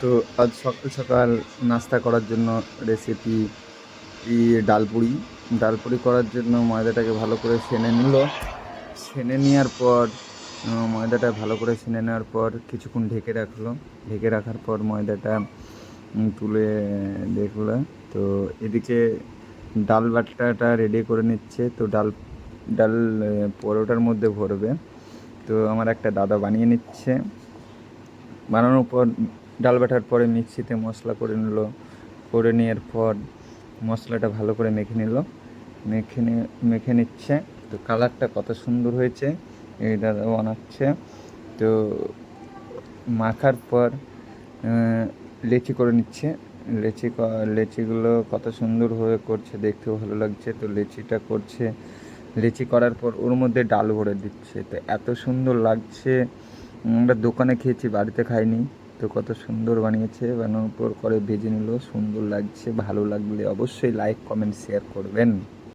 তো আজ সকাল সকাল নাস্তা করার জন্য রেসিপি ডালপুরি। ডালপুরি করার জন্য ময়দাটাকে ভালো করে সেনে নিল। সেনে নেওয়ার পর ময়দাটা ভালো করে সেনে নেওয়ার পর কিছুক্ষণ ঢেকে রাখলো। ঢেকে রাখার পর ময়দাটা তুলে দেখলো। তো এদিকে ডাল বাটাটা রেডি করে নিচ্ছে। তো ডাল ডাল পরোটার মধ্যে ভরবে। তো আমার একটা দাদা বানিয়ে নিচ্ছে। বানানোর পর ডাল বাটার পরে মিক্সিতে মশলা করে নিল। করে নেওয়ার পর মশলাটা ভালো করে মেখে নিল। মেখে নিচ্ছে। তো কালারটা কত সুন্দর হয়েছে, এই দাদা বানাচ্ছে। তো মাখার পর লেচি করে নিচ্ছে। লেচিগুলো কত সুন্দর হয়ে করছে, দেখতেও ভালো লাগছে। তো লেচিটা করছে, লেচি করার পর ওর মধ্যে ডাল ভরে দিচ্ছে। তো এত সুন্দর লাগছে, আমরা দোকানে খেয়েছি, বাড়িতে খাইনি। তো কত সুন্দর বানিয়েছে, বানানোর পর করে ভেজে নিল। সুন্দর লাগছে। ভালো লাগলে অবশ্যই লাইক কমেন্ট শেয়ার করবেন।